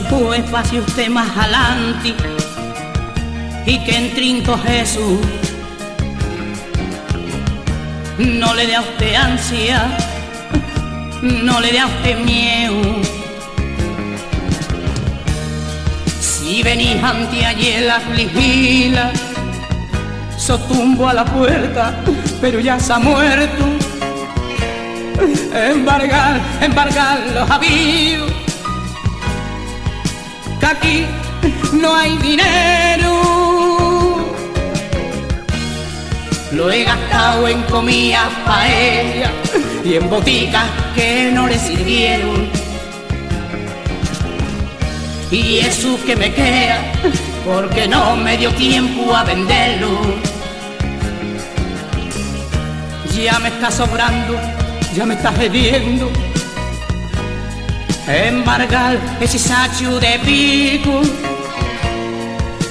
Pues pase usted más adelante y que en trinco Jesús no le dé a usted ansia, no le dé a usted miedo. Si venís anteayer las vigilas, sotumbo a la puerta, pero ya se ha muerto. Embargar los avíos, que aquí no hay dinero. Lo he gastado en comidas paella y en boticas que no le sirvieron. Y eso que me queda porque no me dio tiempo a venderlo. Ya me está sobrando, ya me está cediendo. Embargar ese sacho de pico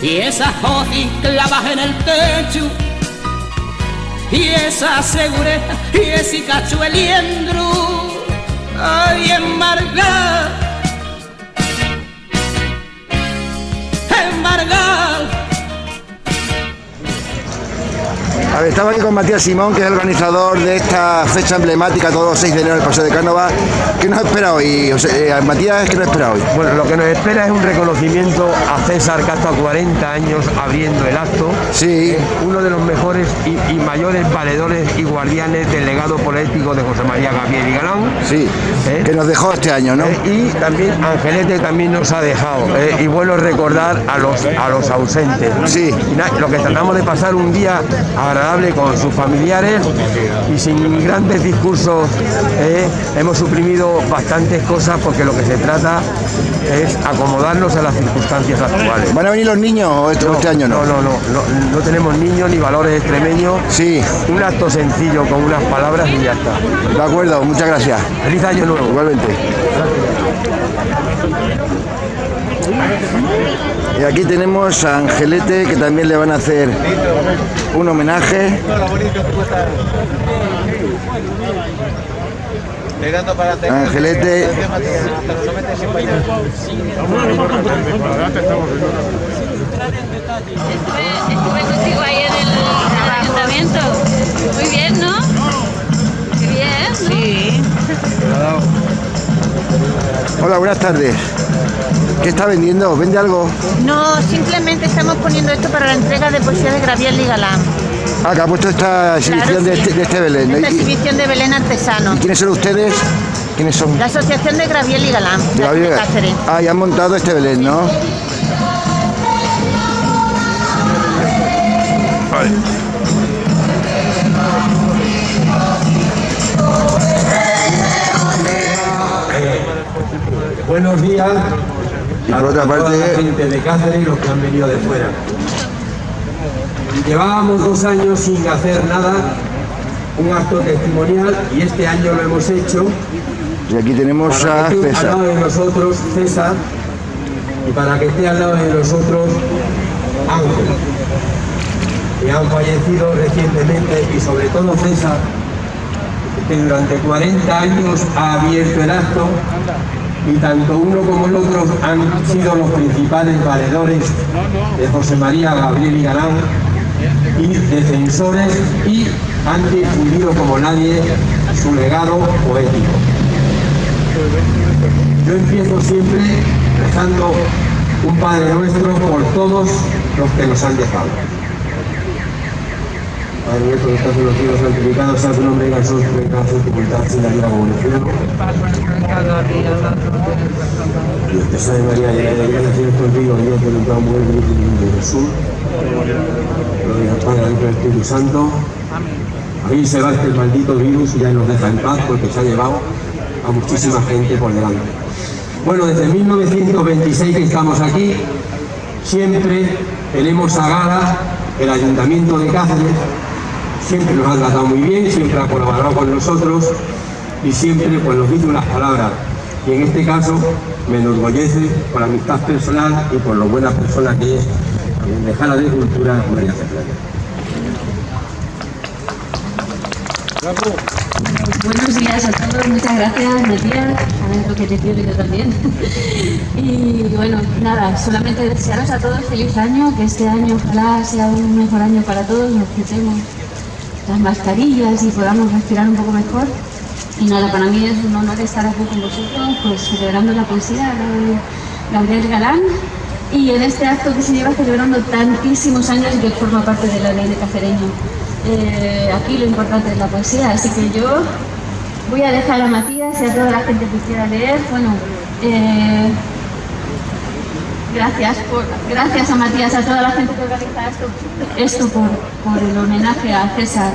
y esas hojas clavas en el techo y esa segureza y ese cacho de liendro. Ay, embargar, embargar. A ver, estamos aquí con Matías Simón, que es el organizador de esta fecha emblemática todos los 6 de enero del Paseo de Cánova. ¿Qué nos espera hoy? Matías, ¿qué nos espera hoy? Bueno, lo que nos espera es un reconocimiento a César, que ha estado 40 años abriendo el acto. Sí. Uno de los mejores y mayores valedores y guardianes del legado poético de José María Gabriel y Galán. Sí, que nos dejó este año, ¿no? Y también Angelete también nos ha dejado. Y bueno recordar a los ausentes. Sí. Y nada, lo que tratamos de pasar un día agradable con sus familiares y sin grandes discursos. Hemos suprimido bastantes cosas porque lo que se trata es acomodarnos a las circunstancias actuales. ¿Van a venir los niños este año? No tenemos niños ni valores extremeños. Sí. Un acto sencillo con unas palabras y ya está. De acuerdo, muchas gracias. Feliz año nuevo. Igualmente. Y aquí tenemos a Angelete, que también le van a hacer un homenaje. Angelete. Estuve contigo ahí en el ayuntamiento. Muy bien, ¿no? Qué bien, ¿no? Sí. Hola, buenas tardes. ¿Qué está vendiendo? ¿Vende algo? No, simplemente estamos poniendo esto para la entrega de poesía de Gabriel y Galán. Ah, que ha puesto esta exhibición, claro, sí, de este Belén, ¿no? Esta exhibición de Belén artesano. ¿Y quiénes son ustedes? ¿Quiénes son? La Asociación de Gabriel y Galán, de Cáceres. Ah, y han montado este Belén, ¿no? Vale. Buenos días. Y por otra parte, toda la gente de Cáceres y los que han venido de fuera. Llevábamos 2 años sin hacer nada, un acto testimonial, y este año lo hemos hecho. Y aquí tenemos para a que esté César. al lado de nosotros César, y para que esté al lado de nosotros Ángel, que han fallecido recientemente, y sobre todo César, que durante 40 años ha abierto el acto, y tanto uno como el otro han sido los principales valedores de José María Gabriel y Galán y defensores, y han difundido como nadie su legado poético. Yo empiezo siempre rezando un Padre Nuestro por todos los que nos han dejado. Padre nuestro que estás en los cielos, santificado sea tu nombre, venga a nosotros tu voluntad, sin la vida como en el cielo. Dios te salve María, llena de gracia, el Señor es contigo, bendita tú eres entre todas las mujeres, bendito es el fruto de Jesús. Gloria al Padre, al Hijo y al Espíritu Santo. Ahí se va este maldito virus y ya nos deja en paz, porque se ha llevado a muchísima gente por delante. Bueno, desde 1926 que estamos aquí, siempre tenemos a gala el Ayuntamiento de Cáceres. Siempre nos ha tratado muy bien, siempre ha colaborado con nosotros y siempre pues, nos dice unas palabras. Y en este caso me enorgullece por la amistad personal y por lo buena persona que es Concejala de Cultura, María Fernández. Buenos días a todos, muchas gracias Matías, sabes lo que te quiero yo también. Y bueno, nada, solamente desearos a todos feliz año, que este año ojalá sea un mejor año para todos, nos quitemos las mascarillas y podamos respirar un poco mejor. Y nada, para mí es un honor estar aquí con vosotros, pues celebrando la poesía de Gabriel Galán y en este acto que se lleva celebrando tantísimos años y que forma parte de la ley de Cacereño. Aquí lo importante es la poesía, así que yo voy a dejar a Matías y a toda la gente que quiera leer. Bueno, gracias a Matías, a toda la gente que organiza esto por el homenaje a César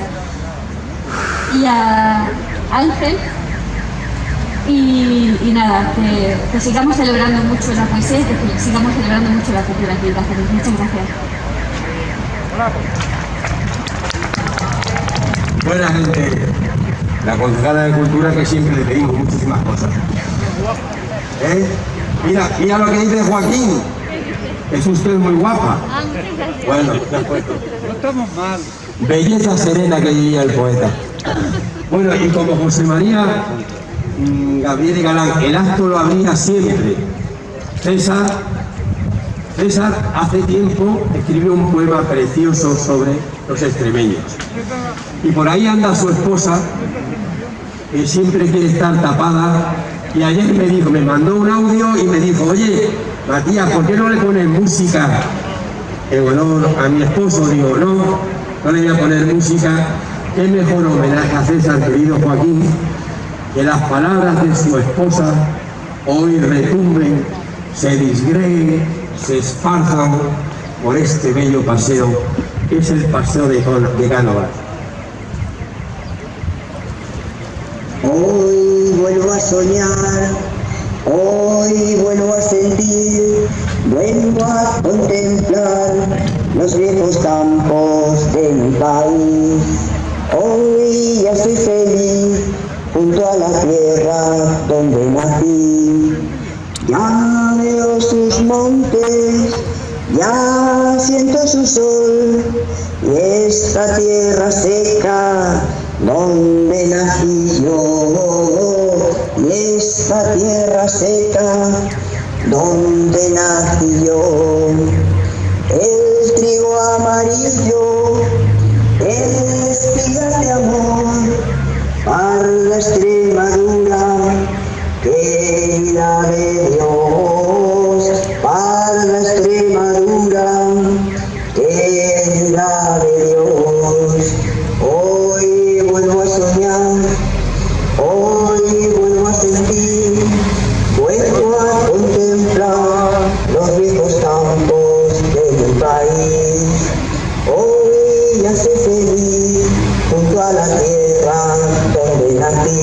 y a Ángel. Y nada, que sigamos celebrando mucho la poesía y que sigamos celebrando mucho la cultura aquí en Cáceres. Muchas gracias. Buena gente, la concejala de Cultura, que siempre le pedimos muchísimas cosas. Mira lo que dice Joaquín. Es usted muy guapa. Bueno, no estamos mal. Belleza serena, que diría el poeta. Bueno, y como José María Gabriel Galán, el acto lo abría siempre. César hace tiempo escribió un poema precioso sobre los extremeños. Y por ahí anda su esposa, que siempre quiere estar tapada. Y ayer me mandó un audio y me dijo: oye, Matías, ¿por qué no le pones música en honor a mi esposo? Digo, no le voy a poner música. Qué mejor homenaje a César, querido Joaquín, que las palabras de su esposa hoy retumben, se disgreguen, se esparzan por este bello paseo, que es el paseo de Cánovas. Hoy vuelvo a soñar, hoy vuelvo a sentir, vuelvo a contemplar los viejos campos de mi país. Hoy ya estoy feliz junto a la tierra donde nací. Ya veo sus montes, ya siento su sol, y esta tierra seca donde nací yo, y esta tierra seca donde nací yo. El trigo amarillo, espigas de amor, para la Extremadura, querida de Dios, para la Extremadura, querida de Dios. Hoy vuelvo a soñar, hoy vuelvo a sentir, vuelvo a contemplar los viejos campos de mi país. Hoy ya soy feliz junto a la tierra donde nací.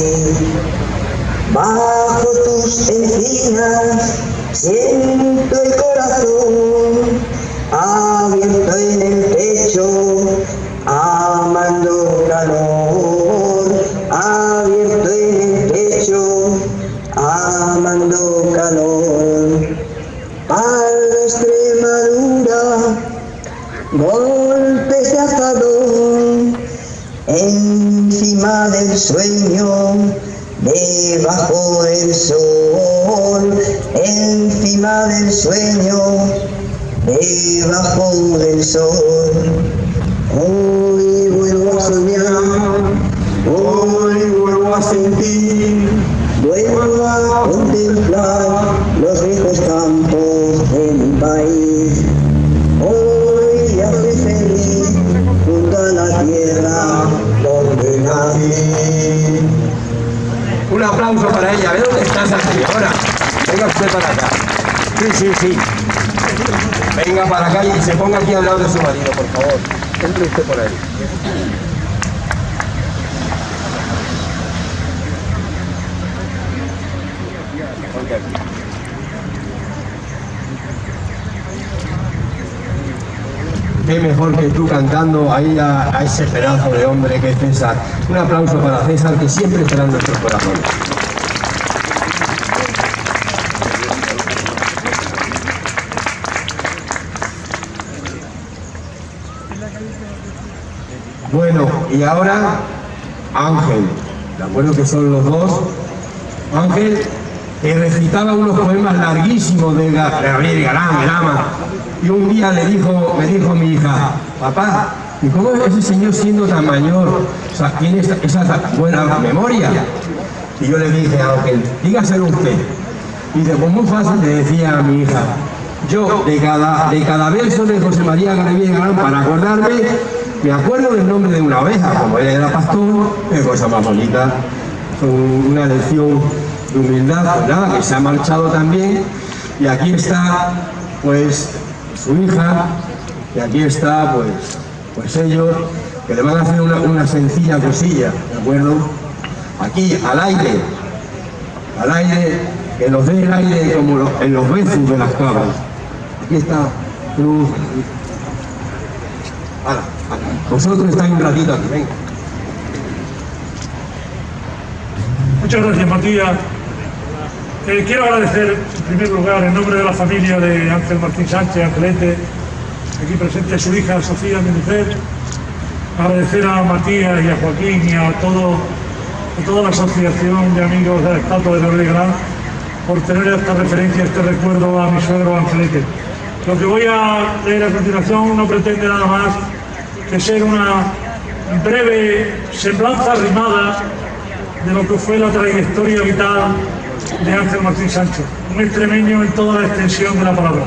Bajo tus encinas siento el corazón abierto en el pecho, amando calor, abierto en el pecho, amando calor. Para la Extremadura, golpes de azadón, encima del sueño, debajo del sol, encima del sueño, debajo del sol. Hoy vuelvo a soñar, hoy vuelvo a sentir, vuelvo a contemplar los viejos campos de mi país. Hoy ya soy feliz junto a la tierra donde nací. Un aplauso para ella. ¿Ve dónde está esa señora? Venga usted para acá. Sí. Venga para acá y se ponga aquí al lado de su marido, por favor. Entre usted por ahí. Qué mejor que tú cantando ahí a ese pedazo de hombre que es César. Un aplauso para César, que siempre estará en nuestros corazones. Bueno, y ahora Ángel, de acuerdo que son los dos, Ángel, que recitaba unos poemas larguísimos de Gabriel Galán, el ama, y un día me dijo mi hija, papá, ¿y cómo es ese señor siendo tan mayor? O sea, tiene esa buena memoria. Y yo le dije a Ángel, dígaselo usted. Y dice, pues muy fácil, le decía a mi hija, yo de cada verso de José María Gabriel Galán, para acordarme, me acuerdo del nombre de una oveja, como él era pastor, qué cosa más bonita, una lección de humildad, pues nada, que se ha marchado también, y aquí está, pues, su hija, y aquí está, pues ellos, que le van a hacer una sencilla cosilla, ¿de acuerdo? Aquí, al aire, que nos dé el aire como en los besos de las cabras. Aquí está, Cruz. Vosotros estáis un ratito aquí, venga. Muchas gracias, Matías. Quiero agradecer, en primer lugar, en nombre de la familia de Ángel Martín Sánchez, Angelete, aquí presente su hija Sofía, mi mujer, agradecer a Matías y a Joaquín y a toda la asociación de amigos de la estatua de Gabriel Galán por tener esta referencia, este recuerdo a mi suegro Angelete. Lo que voy a leer a continuación no pretende nada más que ser una breve semblanza rimada de lo que fue la trayectoria vital de Ángel Martín Sánchez, un extremeño en toda la extensión de la palabra.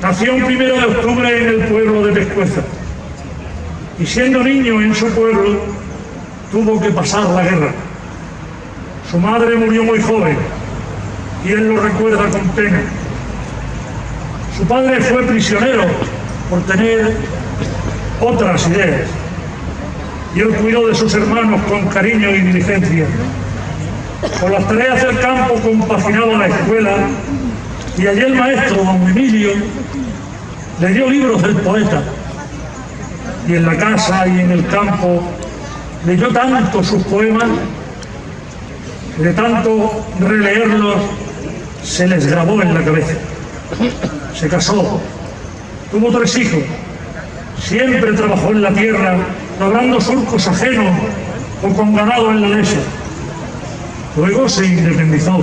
Nació un 1 de octubre en el pueblo de Pescueza y siendo niño en su pueblo tuvo que pasar la guerra. Su madre murió muy joven y él lo recuerda con pena. Su padre fue prisionero por tener otras ideas y él cuidó de sus hermanos con cariño y diligencia. Con las tareas del campo compaginaba la escuela y allí el maestro, don Emilio, le dio libros del poeta y en la casa y en el campo leyó tanto sus poemas que de tanto releerlos se les grabó en la cabeza. Se casó, tuvo 3 hijos, siempre trabajó en la tierra, labrando surcos ajenos o con ganado en la dehesa. Luego se independizó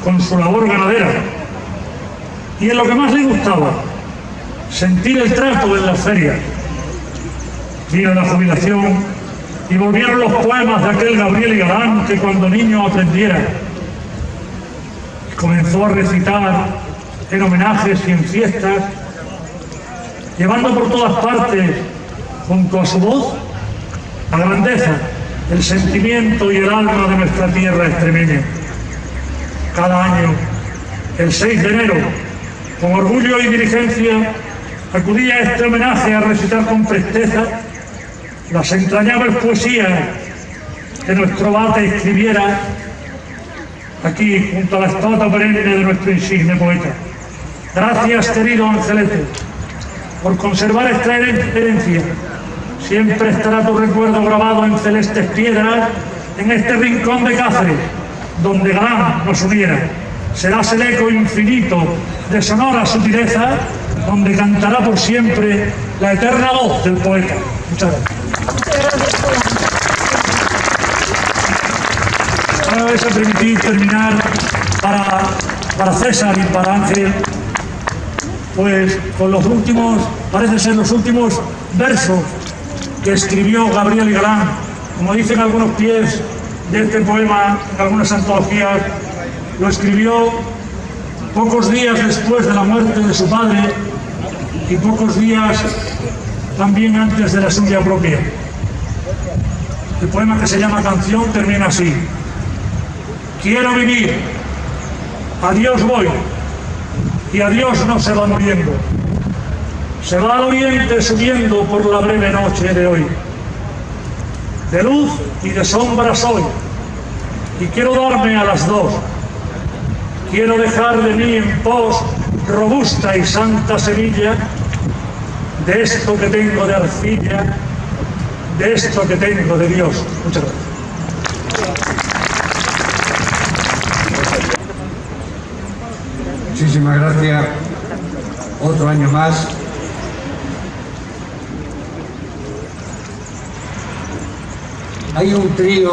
con su labor ganadera y en lo que más le gustaba, sentir el trato en las ferias. Vino la jubilación y volvieron los poemas de aquel Gabriel Galán que cuando niño aprendiera. Comenzó a recitar en homenajes y en fiestas, llevando por todas partes, junto a su voz, la grandeza, el sentimiento y el alma de nuestra tierra extremeña. Cada año, el 6 de enero, con orgullo y diligencia, acudía a este homenaje a recitar con presteza las entrañables poesías que nuestro bate escribiera aquí junto a la estatua perenne de nuestro insigne poeta. Gracias, querido Angelete, por conservar esta herencia. Siempre estará tu recuerdo grabado en celestes piedras en este rincón de Cáceres, donde Galán nos uniera. Serás el eco infinito de sonora sutileza, donde cantará por siempre la eterna voz del poeta. Muchas gracias. Ahora vais a permitir terminar para César y para Ángel, pues con los últimos, parece ser los últimos versos que escribió Gabriel Galán. Como dicen algunos pies de este poema, en algunas antologías, lo escribió pocos días después de la muerte de su padre y pocos días también antes de la suya propia. El poema, que se llama Canción, termina así: quiero vivir, a Dios voy, y a Dios no se va muriendo. Se va al oriente subiendo por la breve noche de hoy. De luz y de sombra soy, y quiero darme a las dos. Quiero dejar de mí en pos robusta y santa semilla de esto que tengo de arcilla, de esto que tengo de Dios. Muchas gracias. Muchísimas gracias. Otro año más. hay un trío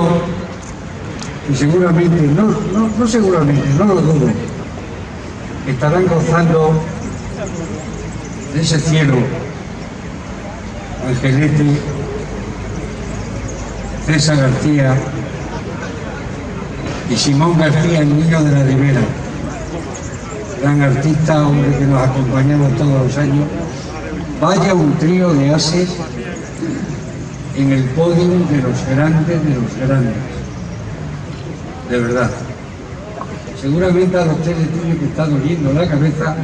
que seguramente, no seguramente, no lo dudo, estarán gozando de ese cielo. Angelete, César García y Simón García, el niño de la Ribera, gran artista, hombre que nos ha acompañado todos los años. Vaya un trío de ases en el podio de los grandes, de verdad. Seguramente a los tres les tiene que estar doliendo la cabeza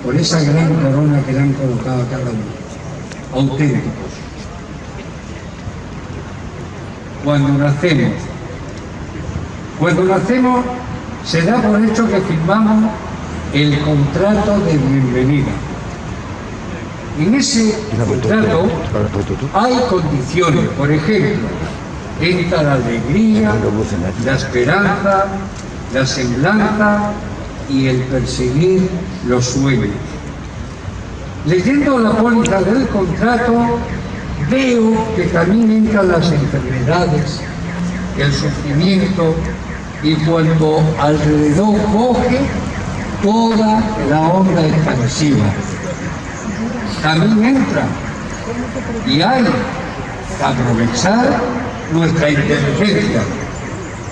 por esa gran corona que le han colocado a cada uno. Auténticos. Cuando nacemos se da por hecho que firmamos el contrato de bienvenida. En ese contrato hay condiciones, por ejemplo, entra la alegría, la esperanza, la semblanza y el perseguir los sueños. Leyendo la póliza del contrato, veo que también entran las enfermedades, el sufrimiento, y cuando alrededor coge toda la onda expansiva. También entra y hay que aprovechar nuestra inteligencia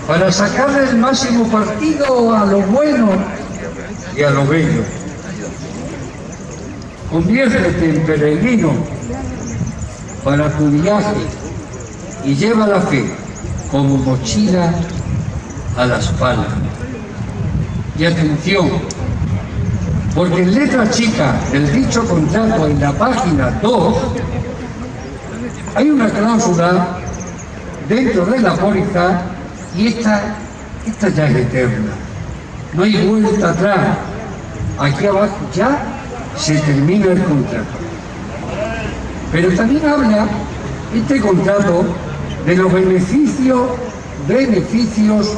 para sacarle el máximo partido a lo bueno y a lo bello. Conviértete en peregrino para tu viaje y lleva la fe como mochila a la espalda. Y atención, porque en letra chica del dicho contrato, en la página 2, hay una cláusula dentro de la póliza y esta ya es eterna. No hay vuelta atrás. Aquí abajo ya se termina el contrato. Pero también habla este contrato de los beneficios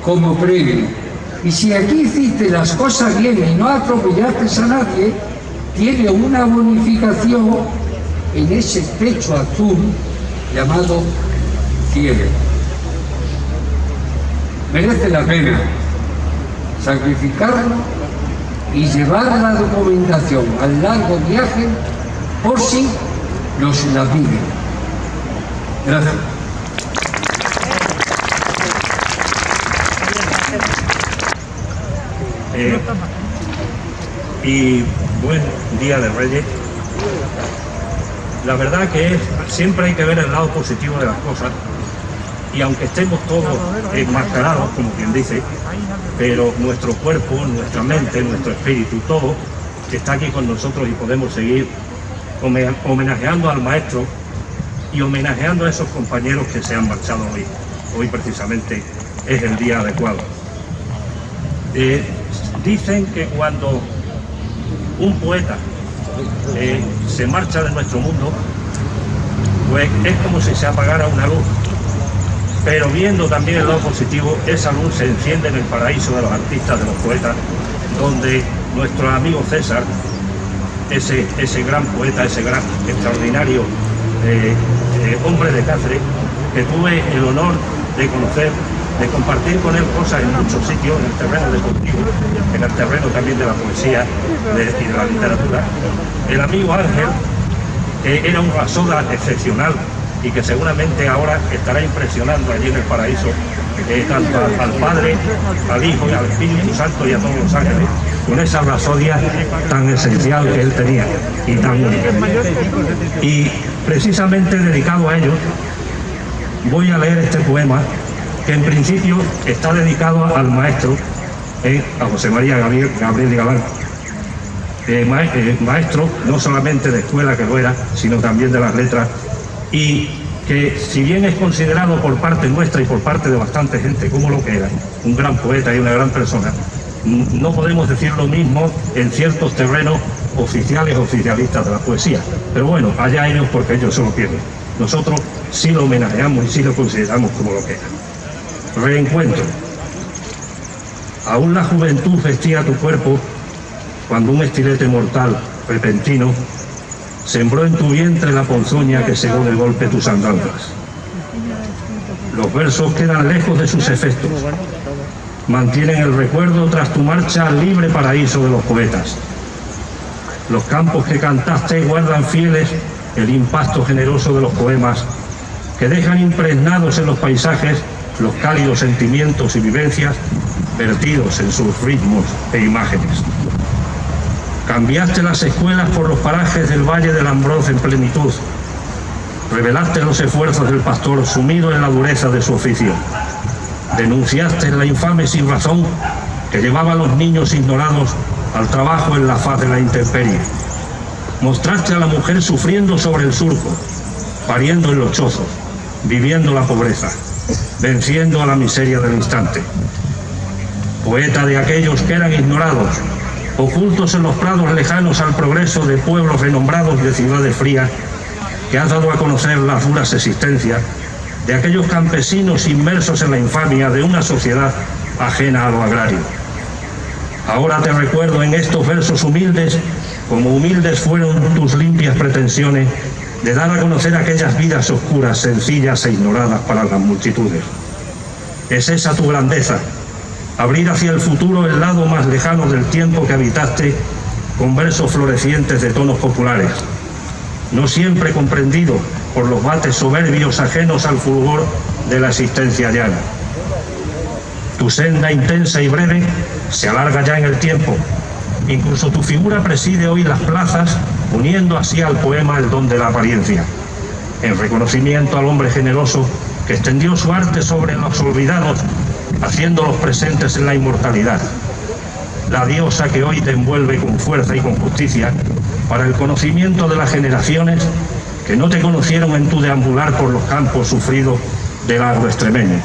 como premio. Y si aquí hiciste las cosas bien y no atropellaste a nadie, tiene una bonificación en ese techo azul llamado cielo. Merece la pena sacrificarlo y llevar la documentación al largo viaje por si nos la piden. Gracias. Y buen día de Reyes. La verdad que siempre hay que ver el lado positivo de las cosas, y aunque estemos todos enmascarados, como quien dice, pero nuestro cuerpo, nuestra mente, nuestro espíritu, todo está aquí con nosotros y podemos seguir homenajeando al maestro y homenajeando a esos compañeros que se han marchado hoy. Hoy precisamente es el día adecuado. Dicen que cuando un poeta se marcha de nuestro mundo, pues es como si se apagara una luz, pero viendo también el lado positivo, esa luz se enciende en el paraíso de los artistas, de los poetas, donde nuestro amigo César, ese gran poeta, ese gran extraordinario hombre de Cáceres, que tuve el honor de conocer, de compartir con él cosas en muchos sitios, en el terreno deportivo, en el terreno también de la poesía y de la literatura. El amigo Ángel, que era un rasoda excepcional y que seguramente ahora estará impresionando allí en el paraíso, tanto al Padre, al Hijo y al Espíritu Santo y a todos los ángeles, con esa rasodia tan esencial que él tenía y tan única. Y precisamente dedicado a ellos, voy a leer este poema que en principio está dedicado al maestro, a José María Gabriel y Galán, maestro no solamente de escuela, que lo era, sino también de las letras, y que si bien es considerado por parte nuestra y por parte de bastante gente como lo que era, un gran poeta y una gran persona, no podemos decir lo mismo en ciertos terrenos oficialistas de la poesía. Pero bueno, allá ellos, porque ellos se lo pierden. Nosotros sí lo homenajeamos y sí lo consideramos como lo que era. Reencuentro. Aún la juventud vestía tu cuerpo cuando un estilete mortal, repentino, sembró en tu vientre la ponzoña que segó de golpe tus andanzas. Los versos quedan lejos de sus efectos. Mantienen el recuerdo tras tu marcha al libre paraíso de los poetas. Los campos que cantaste guardan fieles el impacto generoso de los poemas, que dejan impregnados en los paisajes los cálidos sentimientos y vivencias vertidos en sus ritmos e imágenes. Cambiaste las escuelas por los parajes del Valle del Ambroz en plenitud. Revelaste los esfuerzos del pastor sumido en la dureza de su oficio. Denunciaste la infame sinrazón que llevaba a los niños ignorados al trabajo en la faz de la intemperie. Mostraste a la mujer sufriendo sobre el surco, pariendo en los chozos, viviendo la pobreza, venciendo a la miseria del instante. Poeta de aquellos que eran ignorados, ocultos en los prados lejanos al progreso de pueblos renombrados de ciudades frías, que has dado a conocer las duras existencias de aquellos campesinos inmersos en la infamia de una sociedad ajena a lo agrario. Ahora te recuerdo en estos versos humildes, como humildes fueron tus limpias pretensiones de dar a conocer aquellas vidas oscuras, sencillas e ignoradas para las multitudes. Es esa tu grandeza, abrir hacia el futuro el lado más lejano del tiempo que habitaste con versos florecientes de tonos populares, no siempre comprendido por los bates soberbios ajenos al fulgor de la existencia llana. Tu senda intensa y breve se alarga ya en el tiempo. Incluso tu figura preside hoy las plazas, uniendo así al poema el don de la apariencia, en reconocimiento al hombre generoso que extendió su arte sobre los olvidados, haciéndolos presentes en la inmortalidad. La diosa que hoy te envuelve con fuerza y con justicia para el conocimiento de las generaciones que no te conocieron en tu deambular por los campos sufridos del agro extremeño,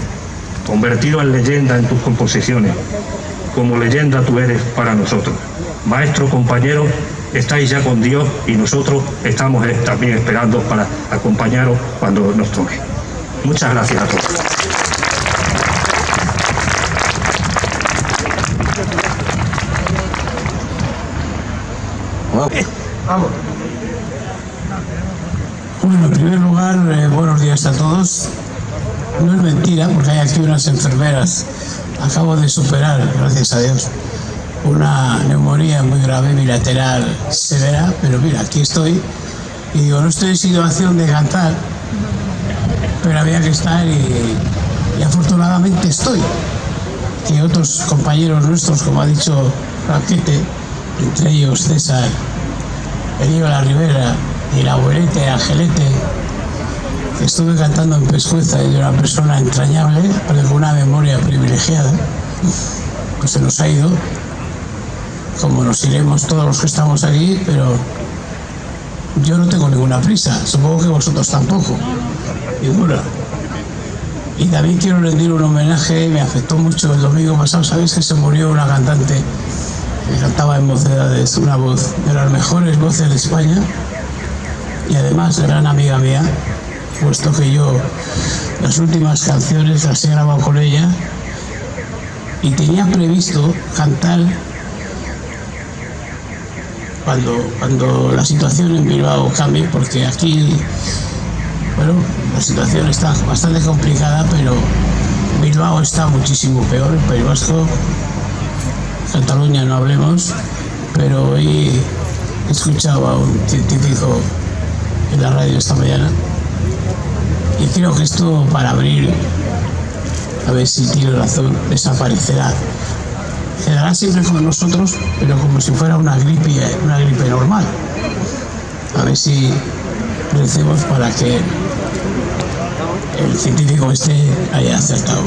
convertido en leyenda en tus composiciones, como leyenda tú eres para nosotros. Maestro, compañero, estáis ya con Dios y nosotros estamos también esperando para acompañaros cuando nos toque. Muchas gracias a todos. Vamos. Bueno, en primer lugar, buenos días a todos. No es mentira, porque hay aquí unas enfermeras. Acabo de superar, gracias a Dios, una neumonía muy grave, bilateral, severa, pero mira, aquí estoy. Y digo, no estoy en situación de cantar, pero había que estar y afortunadamente estoy. Que otros compañeros nuestros, como ha dicho Raquete, entre ellos César, Elío La Rivera y la abuelete Angelete, que estuve cantando en Pescueza y de una persona entrañable, pero con una memoria privilegiada, pues se nos ha ido, como nos iremos todos los que estamos aquí, pero yo no tengo ninguna prisa, supongo que vosotros tampoco, ninguna. Y también quiero rendir un homenaje, me afectó mucho el domingo pasado, sabéis que se murió una cantante que cantaba en Mocedades, una voz de las mejores voces de España y además gran amiga mía, puesto que yo las últimas canciones las he grabado con ella y tenía previsto cantar cuando la situación en Bilbao cambie, porque aquí, bueno, la situación está bastante complicada, pero Bilbao está muchísimo peor, el País Vasco, Cataluña no hablemos, pero hoy he escuchado a un científico en la radio esta mañana y creo que esto, para abril, a ver si tiene razón, desaparecerá. Quedará siempre con nosotros, pero como si fuera una gripe normal. A ver si recemos para que el científico haya acertado.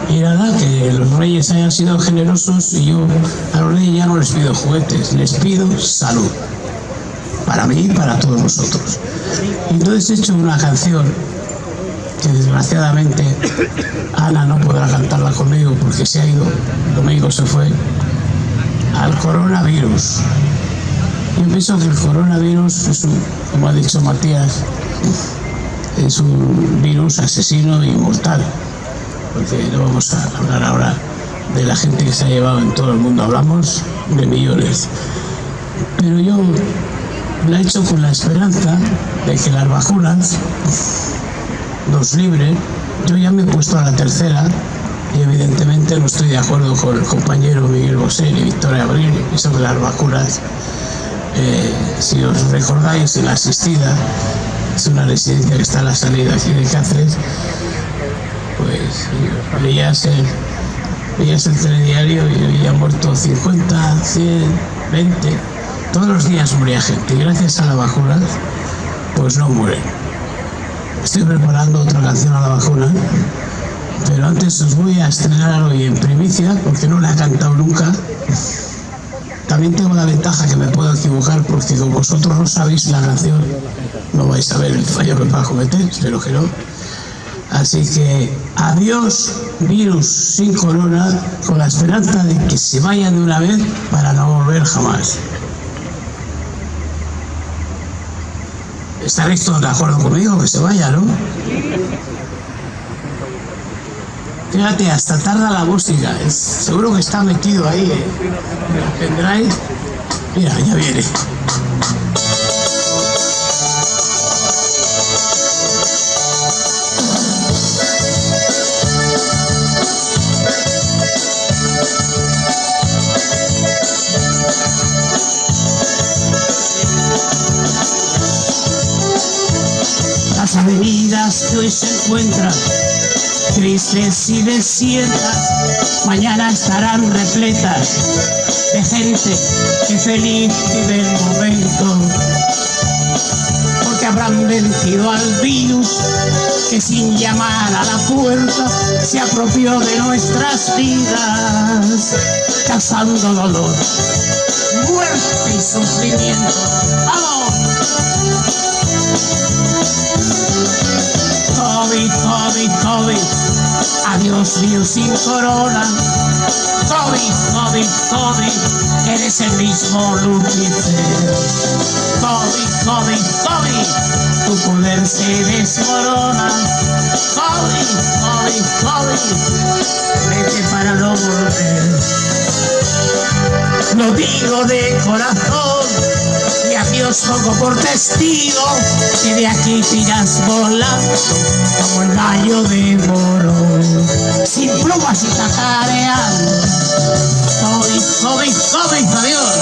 Y nada, que los reyes hayan sido generosos y yo a los reyes ya no les pido juguetes, les pido salud. Para mí y para todos nosotros. Y entonces he hecho una canción que desgraciadamente Ana no podrá cantarla conmigo porque se ha ido, el domingo se fue, al coronavirus. Yo pienso que el coronavirus es como ha dicho Matías, es un virus asesino y mortal, porque no vamos a hablar ahora de la gente que se ha llevado en todo el mundo, hablamos de millones. Pero yo la he hecho con la esperanza de que las vacunas nos libren Yo ya me he puesto a la tercera y evidentemente no estoy de acuerdo con el compañero Miguel Bosé y Victoria Abril sobre las vacunas. Si os recordáis, en la Asistida, es una residencia que está a la salida aquí de Cáceres, pues veías el telediario y había muerto 50, 100, 20, todos los días moría gente y gracias a la vacuna pues no mueren. Estoy preparando otra canción a la vacuna, pero antes os voy a estrenar hoy en primicia porque no la he cantado nunca. También tengo la ventaja que me puedo equivocar porque como vosotros no sabéis la canción no vais a ver el fallo que va a cometer, espero que no. Así que adiós virus sin corona, con la esperanza de que se vaya de una vez para no volver jamás. Estaréis todos de acuerdo conmigo que se vaya, ¿no? Fíjate, hasta tarda la música, seguro que está metido ahí, ¿eh? ¿Tendráis? Mira, ya viene. Las avenidas que hoy se encuentran tristes y desiertas, mañana estarán repletas de gente que feliz vive el momento, porque habrán vencido al virus que sin llamar a la puerta se apropió de nuestras vidas, causando dolor, muerte y sufrimiento. ¡Vamos! COVID, COVID, COVID, adiós virus sin corona. COVID, COVID, COVID, eres el mismo Lucifer. COVID, COVID, COVID, tu poder se desmorona. COVID, COVID, COVID, vete para no volver. Lo digo de corazón y a Dios pongo por testigo que de aquí te irás volando como el gallo de moro, sin plumas y cacareando. COVID, COVID, COVID, adiós.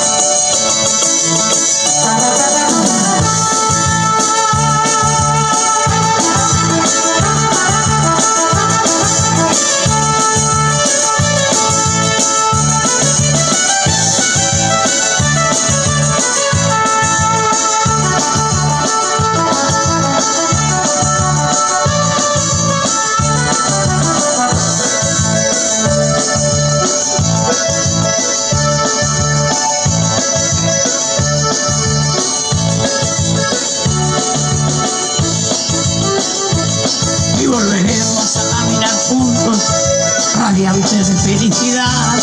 Radiantes de felicidad,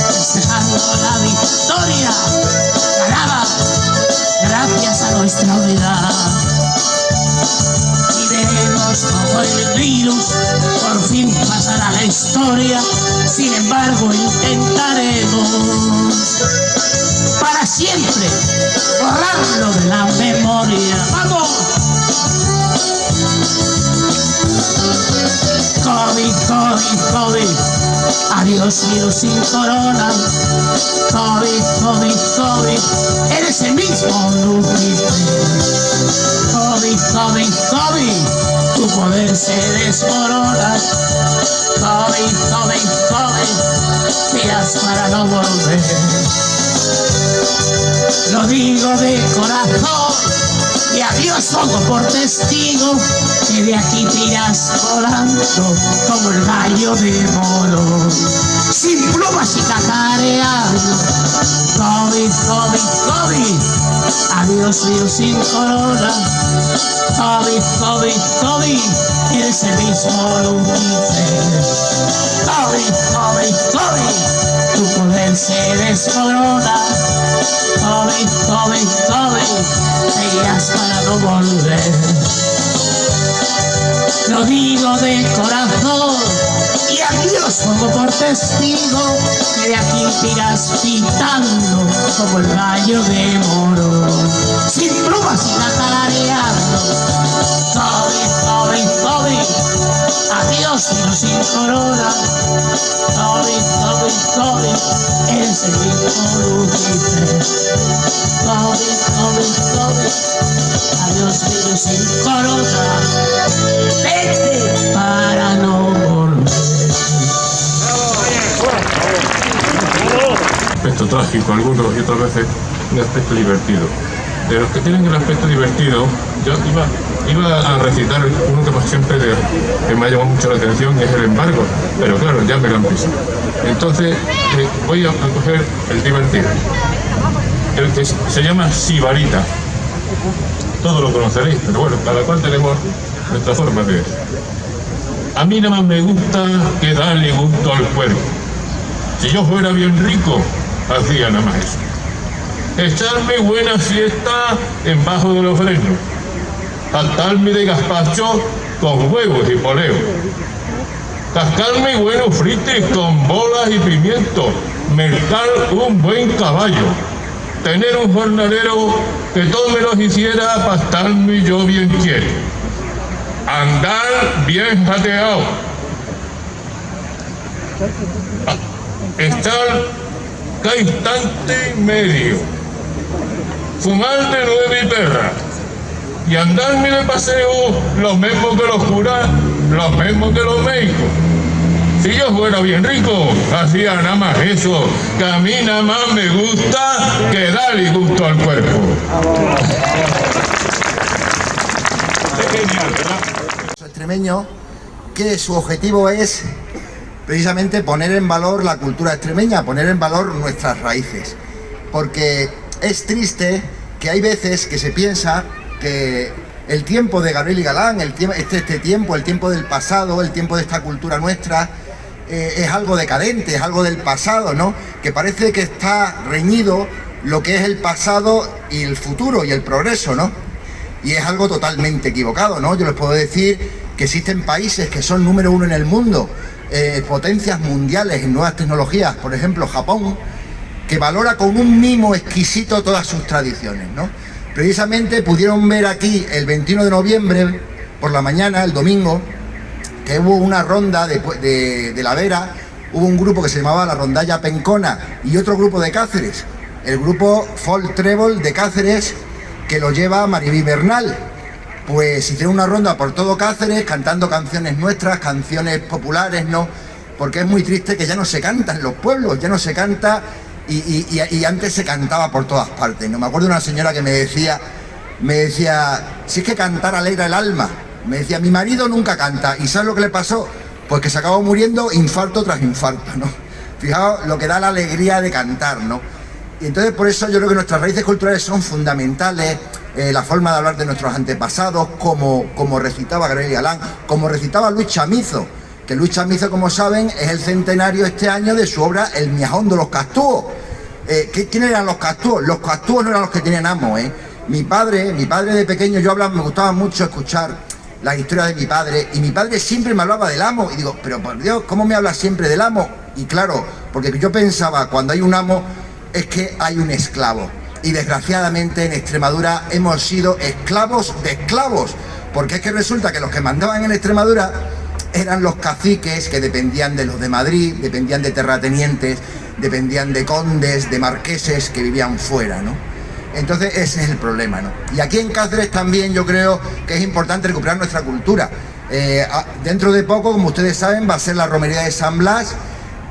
festejando la victoria ganada gracias a nuestra unidad. Y veremos cómo el virus por fin pasará a la historia, sin embargo intentaremos para siempre borrarlo de la memoria. ¡Vamos! COVID, COVID, COVID, adiós virus sin corona. COVID, COVID, COVID, eres el mismo Lucifer. COVID, COVID, COVID, tu poder se desmorona. COVID, COVID, COVID, tiras para no volver. Lo digo de corazón y a Dios pongo por testigo que de aquí te irás volando como el gallo de moro, sin plumas y cacareando. COVID, COVID, COVID, adiós virus sin corona. COVID, COVID, COVID, eres el mismo Lucifer. COVID, COVID, COVID, tu poder se desmorona. COVID, COVID, COVID, te irás para no volver. Lo digo de corazón y a Dios pongo por testigo que de aquí te irás pitando como el gallo de moro, sin plumas y cacareando. COVID, COVID, COVID, adiós. los miro sin corona. COVID, COVID, COVID, el segundo Lucifer. COVID, COVID, COVID, a los miro sin corona. Vete para no volver. Aspecto trágico, algunos y otras veces un aspecto divertido. De los que tienen el aspecto divertido, yo iba a recitar uno que más siempre que me ha llamado mucho la atención, es el embargo, pero claro, ya me lo han pisado. Entonces voy a coger el divertido, el que se llama Sibarita. Todos lo conoceréis, pero bueno, cada cual tenemos nuestra forma de ver. A mí nada más me gusta que darle gusto al cuerpo. Si yo fuera bien rico, hacía nada más eso. Echarme buena fiesta en bajo de los frenos, saltarme de gazpacho con huevos y poleo, cascarme buenos frites con bolas y pimientos, mercar un buen caballo, tener un jornalero que todo me los hiciera para estarme yo bien quieto, andar bien jateado, estar cada instante y medio, fumar de 9 perras y andarme de paseo lo mismo que los curas, lo mismo que los médicos. Si yo fuera bien rico, hacía nada más eso, que a mí nada más me gusta que darle gusto al cuerpo. Es genial, ¿verdad? Extremeño, que su objetivo es precisamente poner en valor la cultura extremeña, poner en valor nuestras raíces, porque es triste que hay veces que se piensa que el tiempo de Gabriel y Galán, el tiempo del pasado, el tiempo de esta cultura nuestra, es algo decadente, es algo del pasado, ¿no? Que parece que está reñido lo que es el pasado y el futuro y el progreso, ¿no? Y es algo totalmente equivocado, ¿no? Yo les puedo decir que existen países que son número 1 en el mundo, potencias mundiales en nuevas tecnologías, por ejemplo Japón, que valora con un mimo exquisito todas sus tradiciones, ¿no? Precisamente pudieron ver aquí el 21 de noviembre por la mañana, el domingo, que hubo una ronda de La Vera, hubo un grupo que se llamaba la Rondalla Pencona y otro grupo de Cáceres, el grupo Folk Treble de Cáceres, que lo lleva Maribí Bernal. Pues hicieron una ronda por todo Cáceres cantando canciones nuestras, canciones populares, ¿no? Porque es muy triste que ya no se canta en los pueblos, ya no se canta y antes se cantaba por todas partes, ¿no? Me acuerdo de una señora que me decía, si es que cantar alegra el alma. Me decía, mi marido nunca canta, ¿y sabes lo que le pasó? Pues que se acabó muriendo infarto tras infarto, ¿no? Fijaos lo que da la alegría de cantar, ¿no? Y entonces por eso yo creo que nuestras raíces culturales son fundamentales, la forma de hablar de nuestros antepasados, como recitaba Gabriel y Galán, como recitaba Luis Chamizo, que Luis Chamizo, como saben, es el centenario este año de su obra El Miajón de los Castúos. ¿Quiénes eran los castúos? Los castúos no eran los que tenían amo, ¿eh? Mi padre de pequeño, me gustaba mucho escuchar la historia de mi padre, y mi padre siempre me hablaba del amo, y digo, pero por Dios, ¿cómo me habla siempre del amo? Y claro, porque yo pensaba, cuando hay un amo, es que hay un esclavo. Y desgraciadamente en Extremadura hemos sido esclavos de esclavos, porque es que resulta que los que mandaban en Extremadura eran los caciques que dependían de los de Madrid, dependían de terratenientes, dependían de condes, de marqueses que vivían fuera, ¿no? Entonces ese es el problema, ¿no? Y aquí en Cáceres también yo creo que es importante recuperar nuestra cultura. Dentro de poco, como ustedes saben, va a ser la romería de San Blas,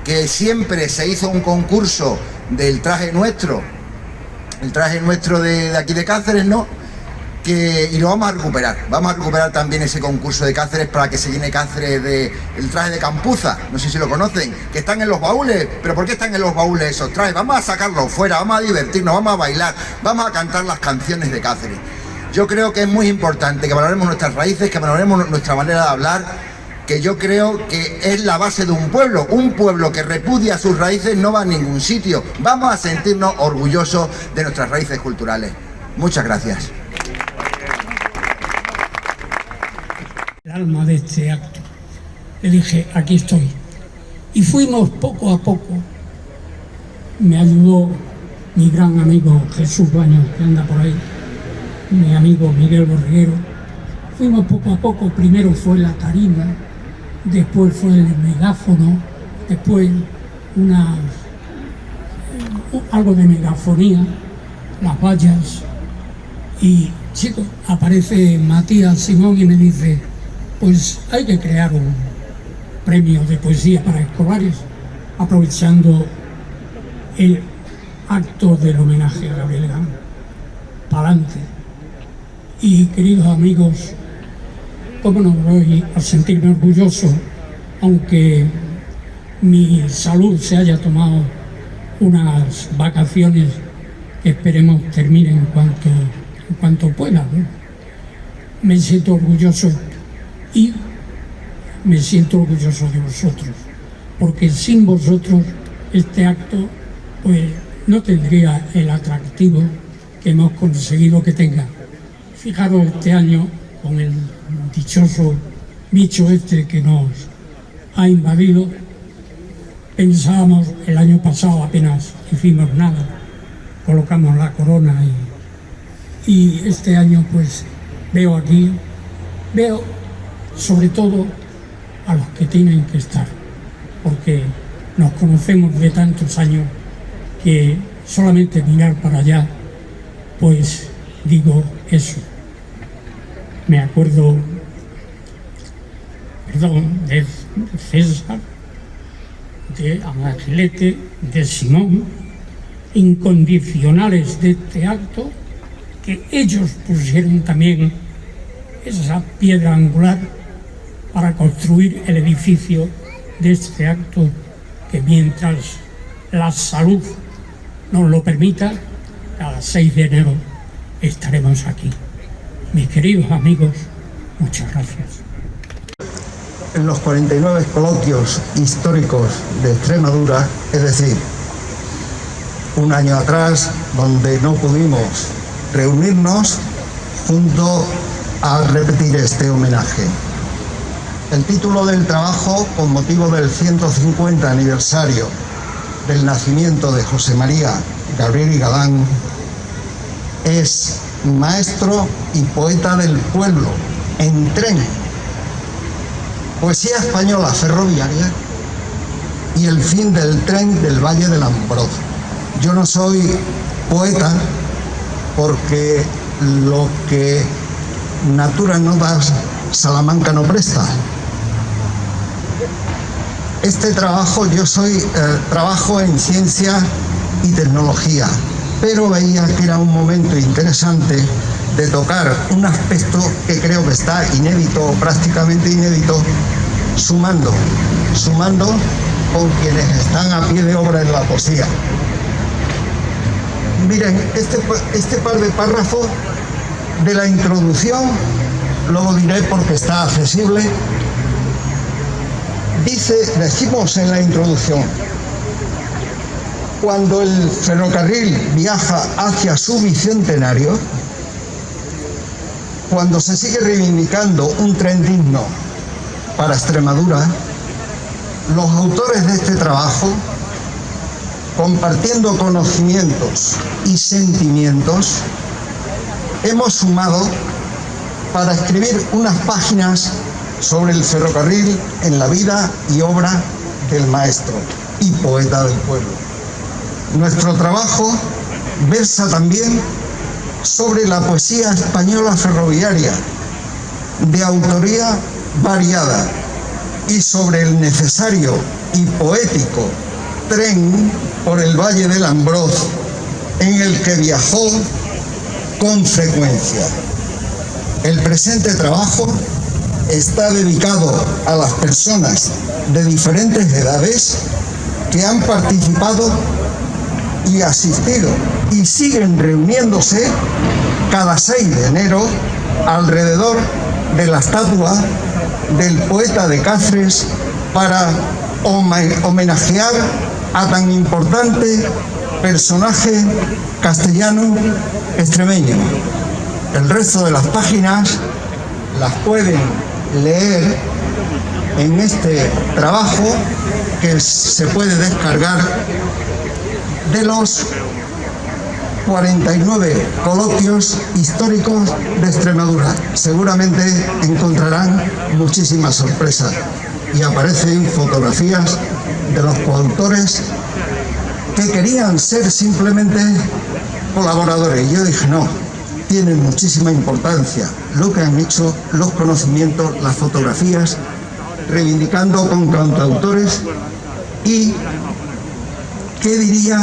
que siempre se hizo un concurso del traje nuestro, el traje nuestro de aquí de Cáceres, ¿no? Y lo vamos a recuperar también ese concurso de Cáceres para que se llene Cáceres el traje de Campuza, no sé si lo conocen, que están en los baúles. ¿Pero por qué están en los baúles esos trajes? Vamos a sacarlos fuera, vamos a divertirnos, vamos a bailar, vamos a cantar las canciones de Cáceres. Yo creo que es muy importante que valoremos nuestras raíces, que valoremos nuestra manera de hablar, que yo creo que es la base de un pueblo que repudia sus raíces no va a ningún sitio. Vamos a sentirnos orgullosos de nuestras raíces culturales. Muchas gracias. El alma de este acto. Le dije, aquí estoy. Y fuimos poco a poco. Me ayudó mi gran amigo Jesús Baños, que anda por ahí, mi amigo Miguel Borreguero. Fuimos poco a poco, primero fue la tarima, después fue el megáfono, después algo de megafonía, las vallas, y chicos, aparece Matías Simón y me dice, pues hay que crear un premio de poesía para escolares, aprovechando el acto del homenaje a Gabriel Galán. Pa'lante. Y queridos amigos, cómo no voy a sentirme orgulloso, aunque mi salud se haya tomado unas vacaciones que esperemos terminen en cuanto pueda, ¿no? Me siento orgulloso y me siento orgulloso de vosotros, porque sin vosotros este acto pues no tendría el atractivo que hemos conseguido que tenga. Fijaros este año con el dichoso bicho este que nos ha invadido. Pensábamos el año pasado, apenas hicimos nada, colocamos la corona y este año pues veo sobre todo a los que tienen que estar, porque nos conocemos de tantos años que solamente mirar para allá, pues digo eso. Me acuerdo, de César, de Angelete, de Simón, incondicionales de este acto, que ellos pusieron también esa piedra angular para construir el edificio de este acto, que mientras la salud nos lo permita, cada 6 de enero estaremos aquí. Mis queridos amigos, muchas gracias. En los 49 coloquios históricos de Extremadura, es decir, un año atrás, donde no pudimos reunirnos junto a repetir este homenaje. El título del trabajo, con motivo del 150 aniversario del nacimiento de José María Gabriel y Galán, es Maestro y poeta del pueblo, en tren. Poesía española ferroviaria y el fin del tren del Valle del Ambroz. Yo no soy poeta porque lo que natura no da, Salamanca no presta. Este trabajo, trabajo en ciencia y tecnología, pero veía que era un momento interesante de tocar un aspecto que creo que está inédito, prácticamente inédito, sumando con quienes están a pie de obra en la poesía. Miren, este par de párrafos de la introducción, luego diré porque está accesible. Decimos en la introducción: cuando el ferrocarril viaja hacia su bicentenario, cuando se sigue reivindicando un tren digno para Extremadura, los autores de este trabajo, compartiendo conocimientos y sentimientos, hemos sumado para escribir unas páginas sobre el ferrocarril en la vida y obra del maestro y poeta del pueblo. Nuestro trabajo versa también sobre la poesía española ferroviaria, de autoría variada, y sobre el necesario y poético tren por el Valle del Ambroz, en el que viajó con frecuencia. El presente trabajo está dedicado a las personas de diferentes edades que han participado y asistido y siguen reuniéndose cada 6 de enero alrededor de la estatua del poeta de Cáceres para homenajear a tan importante personaje castellano extremeño. El resto de las páginas las pueden leer en este trabajo que se puede descargar de los 49 coloquios históricos de Extremadura. Seguramente encontrarán muchísimas sorpresas. y aparecen fotografías de los coautores que querían ser simplemente colaboradores. Y yo dije, no, tienen muchísima importancia lo que han hecho, los conocimientos, las fotografías, reivindicando con cantautores. Y ¿qué diría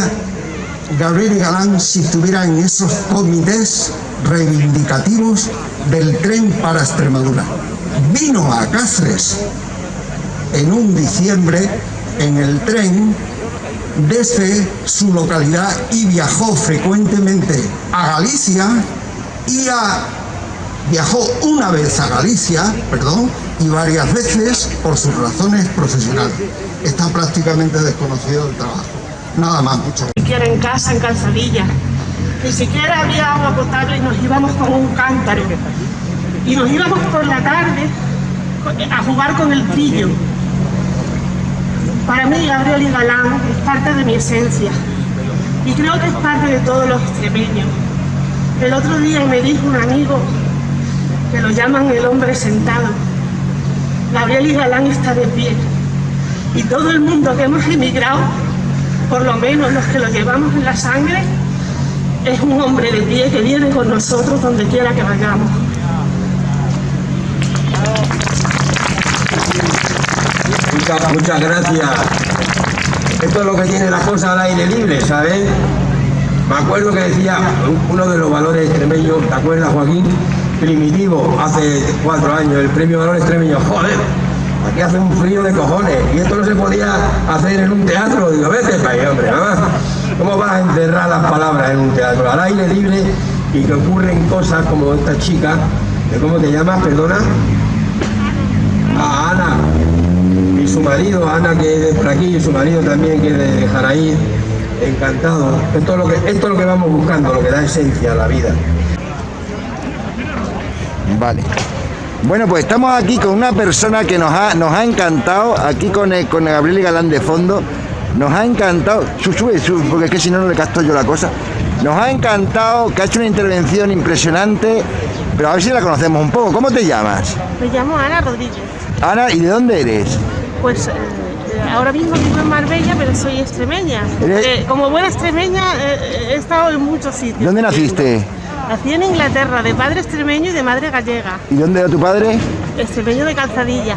Gabriel y Galán si estuviera en esos comités reivindicativos del tren para Extremadura? Vino a Cáceres en un diciembre en el tren desde su localidad y viajó frecuentemente a Galicia viajó una vez a Galicia, y varias veces por sus razones profesionales. Está prácticamente desconocido el trabajo. Nada más, mucho. Ni siquiera en casa, en Calzadilla. Ni siquiera había agua potable y nos íbamos con un cántaro. Y nos íbamos por la tarde a jugar con el trillo. Para mí, Gabriel y Galán es parte de mi esencia. Y creo que es parte de todos los extremeños. El otro día me dijo un amigo que lo llaman el hombre sentado. Gabriel y Galán está de pie. Y todo el mundo que hemos emigrado, por lo menos los que lo llevamos en la sangre, es un hombre de pie que viene con nosotros donde quiera que vayamos. Muchas gracias. Esto es lo que tiene las cosas al aire libre, ¿sabes? Me acuerdo que decía uno de los valores extremeños, ¿te acuerdas, Joaquín? Primitivo, hace 4 años, el premio Valor Extremeño. Joder, aquí hace un frío de cojones y esto no se podía hacer en un teatro. Digo, vete para ahí, hombre, ¿no? ¿Cómo vas a encerrar las palabras en un teatro? Al aire libre, y que ocurren cosas como esta chica, ¿cómo te llamas, perdona? A Ana, y su marido, Ana, que es de por aquí, y su marido también, que es de Jaraíz. Encantado. Esto es lo que vamos buscando, lo que da esencia a la vida. Vale. Bueno, pues estamos aquí con una persona que nos ha encantado, aquí con Gabriel y Galán de fondo. Nos ha encantado, sube, porque es que si no, no le capto yo la cosa. Nos ha encantado, que ha hecho una intervención impresionante, pero a ver si la conocemos un poco. ¿Cómo te llamas? Me llamo Ana Rodríguez. Ana, ¿y de dónde eres? Pues ahora mismo vivo en Marbella, pero soy extremeña. Como buena extremeña he estado en muchos sitios. ¿Dónde naciste? Nací en Inglaterra, de padre extremeño y de madre gallega. ¿Y dónde era tu padre? Extremeño de Calzadilla.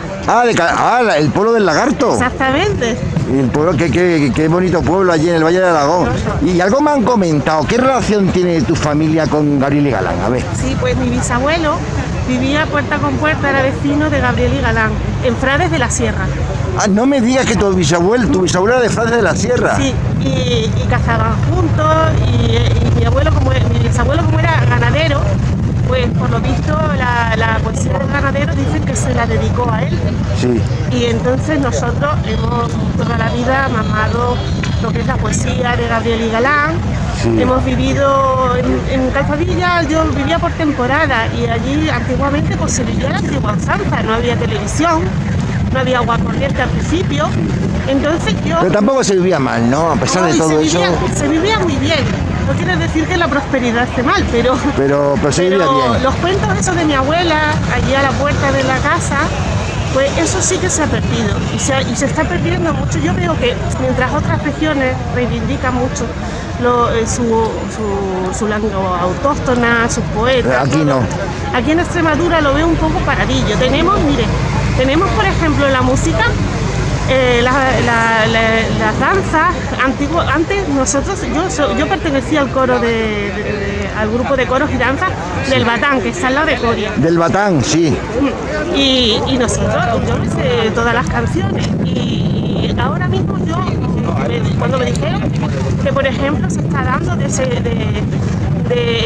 El pueblo del Lagarto. Exactamente. El pueblo, qué bonito pueblo allí en el Valle de Aragón. Y algo me han comentado, ¿qué relación tiene tu familia con Gabriel y Galán? A ver. Sí, pues mi bisabuelo vivía puerta con puerta, era vecino de Gabriel y Galán, en Frades de la Sierra. Ah, no me digas que tu bisabuelo era de Frades de la Sierra. Sí, y cazaban juntos, y mi bisabuelo como era ganadero, pues por lo visto la poesía del ganadero dicen que se la dedicó a él. Sí. Y entonces nosotros hemos toda la vida mamado lo que es la poesía de Gabriel y Galán. Sí. Hemos vivido en Calzadilla, yo vivía por temporada y allí antiguamente pues se vivía la antigua usanza, no había televisión, no había agua corriente al principio, entonces yo... Pero tampoco se vivía mal, ¿no? A pesar de todo eso... Se vivía muy bien, no quiere decir que la prosperidad esté mal, pero se vivía bien. Los cuentos esos de mi abuela, allí a la puerta de la casa, pues eso sí que se ha perdido y se está perdiendo mucho. Yo veo que mientras otras regiones reivindican mucho su lengua autóctona, sus poetas. Aquí no. Aquí en Extremadura lo veo un poco paradillo. Tenemos por ejemplo la música, las danzas antiguas. Antes nosotros, yo pertenecía al coro al grupo de coros y danzas del Batán, que está al lado de Coria. Del Batán, sí. Y nosotros, yo me sé todas las canciones. Y ahora mismo cuando me dijeron que por ejemplo se está dando de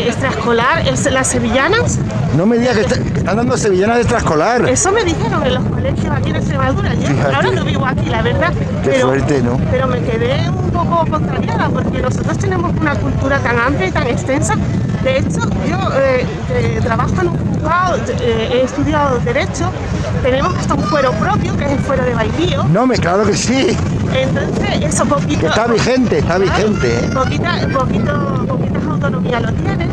extraescolar las sevillanas. No me digas que están dando sevillanas de extraescolar. Eso me dijeron en los colegios aquí en Extremadura. Ahora no vivo aquí, la verdad. Qué suerte, ¿no? Pero me quedé un poco contrariada porque nosotros tenemos una cultura tan amplia y tan extensa. De hecho, yo trabajo en un juzgado, he estudiado Derecho, tenemos hasta un fuero propio, que es el fuero de Bailío. No, claro que sí. Entonces, eso poquito... Que está vigente, ¿eh? Poquitas autonomías lo tienen.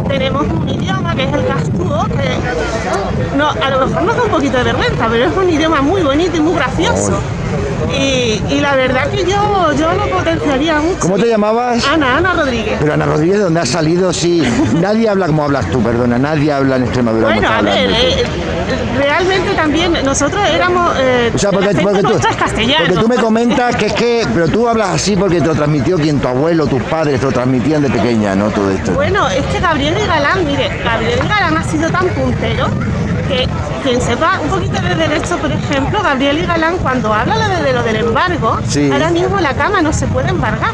Tenemos un idioma que es el castúo, que no, a lo mejor nos da un poquito de vergüenza, pero es un idioma muy bonito y muy gracioso. Y la verdad que yo lo potenciaría mucho. ¿Cómo te llamabas? Ana Rodríguez. Pero Ana Rodríguez, ¿de dónde has salido? Sí, nadie habla como hablas tú, perdona, nadie habla en Extremadura. Bueno, a ver, realmente también nosotros éramos... o sea, porque tú me comentas que es que... Pero tú hablas así porque te lo transmitió quien, tu abuelo, tus padres, te lo transmitían de pequeña, ¿no? Todo esto. Bueno, es que Gabriel y Galán, mire, Gabriel y Galán ha sido tan puntero que quien sepa un poquito de derecho, por ejemplo, Gabriel y Galán, cuando habla de lo del embargo, sí. Ahora mismo la cama no se puede embargar.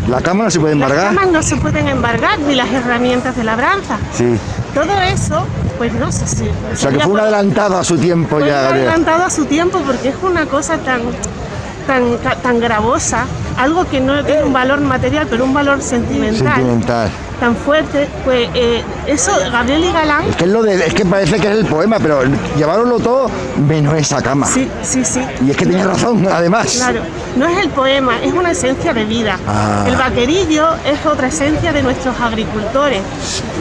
¿La cama no se puede embargar? Las camas no se pueden embargar, ni las herramientas de labranza. Sí. Todo eso, pues no sé si... O sea, que fue un adelantado a su tiempo ya, Gabriel. Adelantado a su tiempo porque es una cosa tan gravosa, algo que no tiene un valor material, pero un valor sentimental. Tan fuerte, pues eso, Gabriel y Galán... Es que parece que es el poema, pero lleváronlo todo menos esa cama. Sí. Y es que tenía razón, además. Claro, no es el poema, es una esencia de vida. El vaquerillo es otra esencia de nuestros agricultores.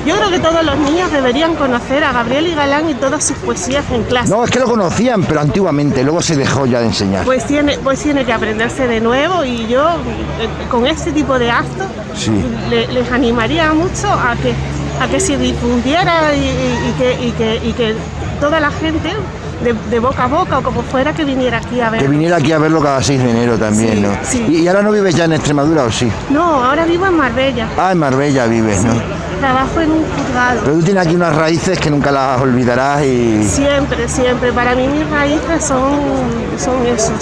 Yo creo que todos los niños deberían conocer a Gabriel y Galán y todas sus poesías en clase. No, es que lo conocían, pero antiguamente, luego se dejó ya de enseñar. Pues tiene que aprenderse de nuevo y yo, con este tipo de actos, les animaría mucho a que se difundiera y que toda la gente de boca a boca o como fuera que viniera aquí a ver. Que viniera aquí a verlo cada 6 de enero también, ¿no? Sí. ¿Y ahora no vives ya en Extremadura o sí? No, ahora vivo en Marbella. Ah, en Marbella vives, ¿no? Trabajo en un juzgado. Pero tú tienes aquí unas raíces que nunca las olvidarás y... Siempre. Para mí mis raíces son eso,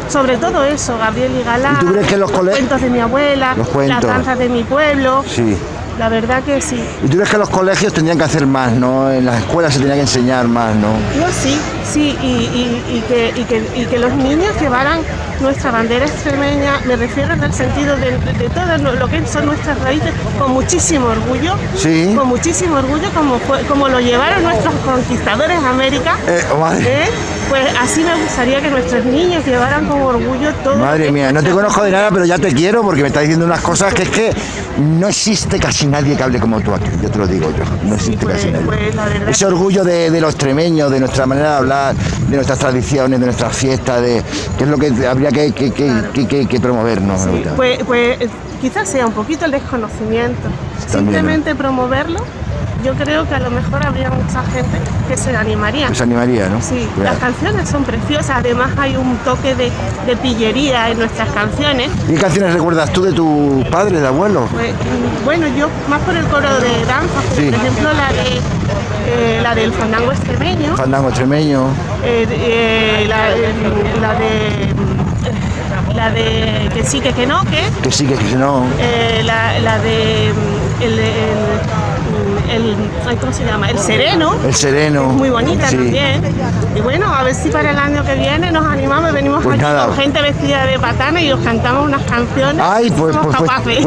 sobre todo eso, Gabriel y Galán. ¿Y tú crees que los cuentos de mi abuela, las danzas de mi pueblo. Sí. La verdad que sí. ¿Y tú crees que los colegios tendrían que hacer más, no? En las escuelas se tendría que enseñar más, ¿no? No, sí, y que los niños llevaran nuestra bandera extremeña, me refiero en el sentido de todo lo que son nuestras raíces, con muchísimo orgullo. Sí. Con muchísimo orgullo, como lo llevaron nuestros conquistadores a América. Pues así me gustaría que nuestros niños llevaran con orgullo todo. Madre mía, no te conozco de nada, pero ya te quiero porque me estás diciendo unas cosas que es que no existe casi nadie que hable como tú aquí, yo te lo digo yo, no existe casi nadie. Ese orgullo de los extremeños, de nuestra manera de hablar, de nuestras tradiciones, de nuestras fiestas, que es lo que habría que promover, ¿no? Sí, pues quizás sea un poquito el desconocimiento, simplemente promoverlo. Yo creo que a lo mejor habría mucha gente que se animaría. Se animaría, ¿no? Sí, claro. Las canciones son preciosas, además hay un toque de pillería en nuestras canciones. ¿Y qué canciones recuerdas tú de tus padres, de abuelos? Pues, bueno, yo más por el coro de danza, por ejemplo la del fandango extremeño. Fandango extremeño. La de que sí, que no, que. Que sí, que no. La de ¿cómo se llama? El sereno. El sereno. Es muy bonita también. Y bueno, a ver si para el año que viene nos animamos, venimos aquí con gente vestida de patana y os cantamos unas canciones. Ay, pues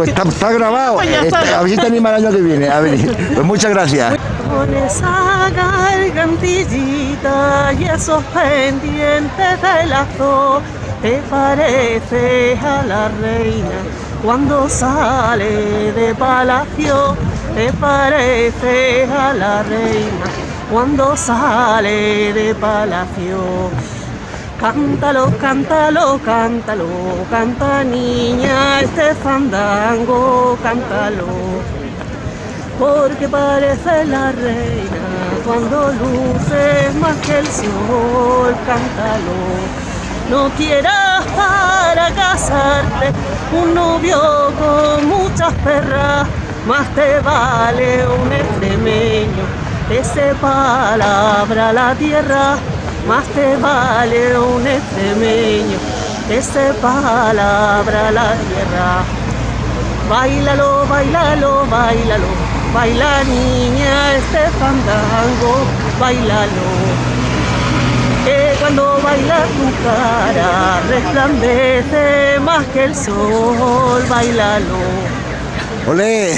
está grabado. Pues a ver si te anima el año que viene. A ver, pues muchas gracias. Con esa gargantillita y esos pendientes de lazo, te pareces a la reina cuando sale de palacio. Te pareces a la reina cuando sale de palacio. Cántalo, cántalo, cántalo, canta niña este fandango, cántalo. Porque parece la reina cuando luces más que el sol, cántalo. No quieras para casarte un novio con muchas perras, más te vale un extremeño que sepa labrar la tierra, más te vale un extremeño que sepa labrar la tierra. Báilalo, báilalo, báilalo, baila niña este fandango, báilalo. Que cuando baila tu cara resplandece más que el sol, báilalo. ¡Olé!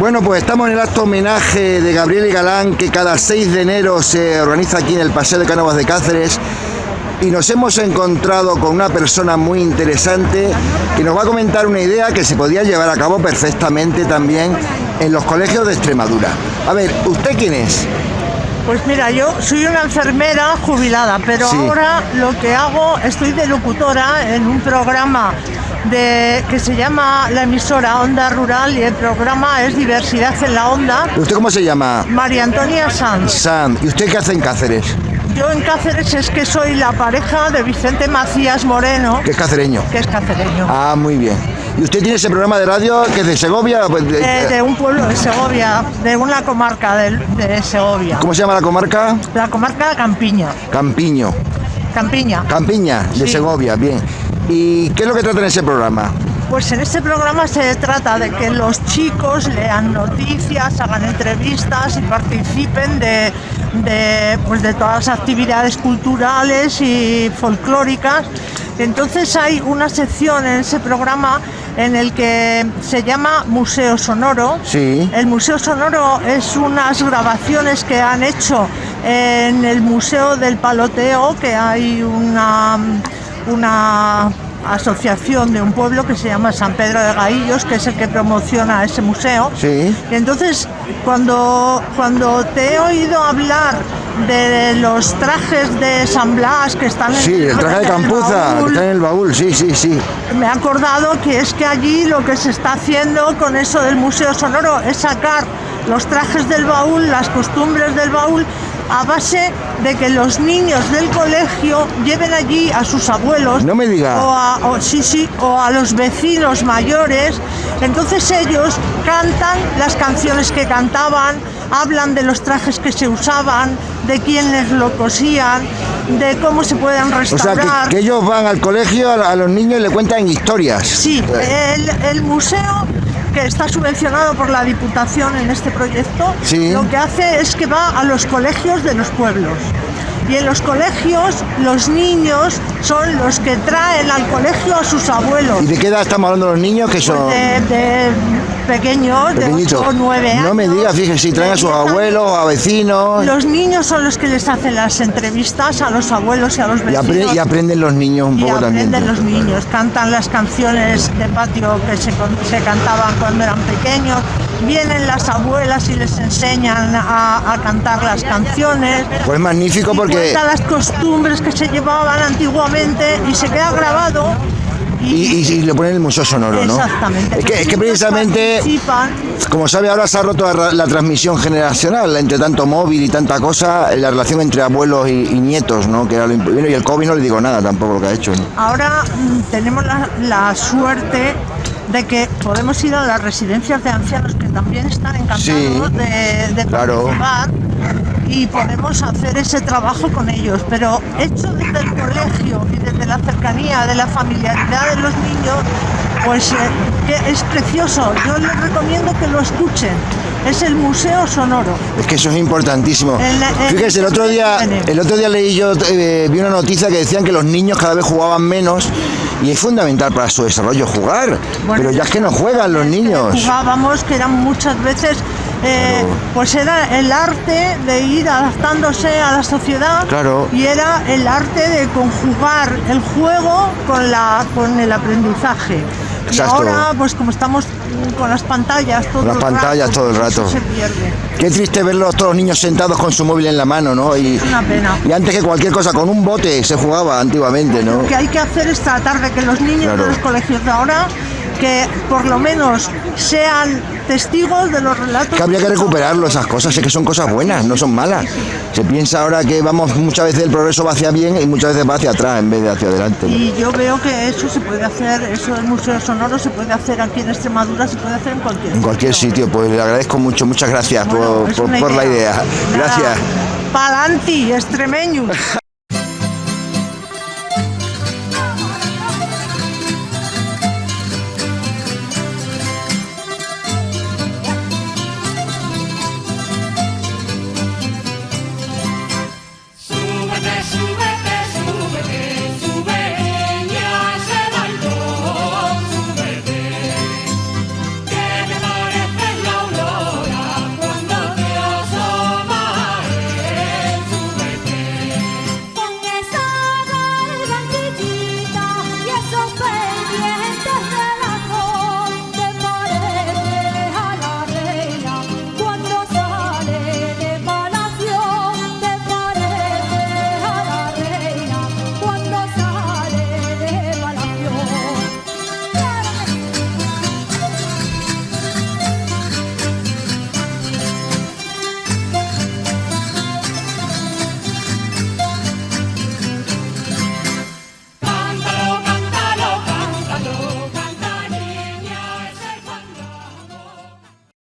Bueno, pues estamos en el acto homenaje de Gabriel y Galán que cada 6 de enero se organiza aquí en el Paseo de Cánovas de Cáceres. y nos hemos encontrado con una persona muy interesante que nos va a comentar una idea que se podría llevar a cabo perfectamente también en los colegios de Extremadura. A ver, ¿usted quién es? Pues mira, yo soy una enfermera jubilada, pero sí, ahora lo que hago, estoy de locutora en un programa que se llama la emisora Onda Rural, y el programa es Diversidad en la Onda. ¿Usted cómo se llama? María Antonia Sanz. Sanz. ¿Y usted qué hace en Cáceres? Yo en Cáceres es que soy la pareja de Vicente Macías Moreno. ¿Que es cacereño? Que es cacereño. Ah, muy bien. ¿Y usted tiene ese programa de radio que es de Segovia? De un pueblo de Segovia, de una comarca de Segovia. ¿Cómo se llama la comarca? La comarca de Campiño. Campiño. Campiña. Campiña, de sí, Segovia, bien. ¿Y qué es lo que trata en ese programa? Pues en este programa se trata de que los chicos lean noticias, hagan entrevistas y participen de todas las actividades culturales y folclóricas. Entonces hay una sección en ese programa en el que se llama Museo Sonoro. Sí. El Museo Sonoro es unas grabaciones que han hecho en el Museo del Paloteo, que hay una asociación de un pueblo que se llama San Pedro de Gaillos, que es el que promociona ese museo. Sí. Y entonces, cuando te he oído hablar de los trajes de San Blas que están en el traje de campuza, que está en el baúl, sí. Me he acordado que es que allí lo que se está haciendo con eso del Museo Sonoro es sacar los trajes del baúl, las costumbres del baúl, a base de que los niños del colegio lleven allí a sus abuelos. No me diga. O a los vecinos mayores. Entonces ellos cantan las canciones que cantaban, hablan de los trajes que se usaban, de quiénes lo cosían, de cómo se pueden restaurar. O sea, que ellos van al colegio a los niños y le cuentan historias. Sí, el museo, que está subvencionado por la Diputación en este proyecto, sí, lo que hace es que va a los colegios de los pueblos. Y en los colegios los niños son los que traen al colegio a sus abuelos. ¿Y de qué edad estamos hablando los niños? Que son de pequeños, pequeñitos, de 8 o 9 años. No me digas, fíjese, si traen a sus abuelos, a vecinos. Los niños son los que les hacen las entrevistas a los abuelos y a los vecinos. Y aprenden los niños un poco también. Aprenden los niños, cantan las canciones de patio que se cantaban cuando eran pequeños. Vienen las abuelas y les enseñan a cantar las canciones. Pues magnífico, porque cuentan las costumbres que se llevaban antiguamente y se queda grabado. Y lo ponen en el Museo Sonoro, ¿no? Exactamente. Es que precisamente, como sabe, ahora se ha roto la transmisión generacional, entre tanto móvil y tanta cosa, la relación entre abuelos y nietos, ¿no? Que era lo importante. Y el COVID no le digo nada tampoco lo que ha hecho, ¿no? Ahora tenemos la suerte de que podemos ir a las residencias de ancianos, que también están encantados, sí, de participar, y podemos hacer ese trabajo con ellos, pero hecho desde el colegio y desde la cercanía, de la familiaridad de los niños, pues es precioso. Yo les recomiendo que lo escuchen. Es el Museo Sonoro. Es que eso es importantísimo. Fíjese, el otro día leí yo, vi una noticia que decían que los niños cada vez jugaban menos, y es fundamental para su desarrollo jugar. Bueno, pero ya es que no juegan los niños. Jugábamos, que eran muchas veces, pues era el arte de ir adaptándose a la sociedad. Claro. Y era el arte de conjugar el juego con el aprendizaje. Exacto. Y ahora, pues como estamos con las pantallas todo el rato, se pierde. Qué triste verlos todos los niños sentados con su móvil en la mano, ¿no? Es una pena. Y antes que cualquier cosa, con un bote se jugaba antiguamente, ¿no? Lo que hay que hacer es tratar de que los niños de los colegios de ahora, que por lo menos sean testigos de los relatos. Que habría que recuperarlo, esas cosas, es que son cosas buenas, no son malas. Se piensa ahora que muchas veces el progreso va hacia bien y muchas veces va hacia atrás en vez de hacia adelante, ¿no? Y yo veo que eso se puede hacer, eso del Museo Sonoro se puede hacer aquí en Extremadura, se puede hacer en cualquier sitio. Pues le agradezco mucho, muchas gracias por la idea. Gracias. Pa'lanti, extremeños.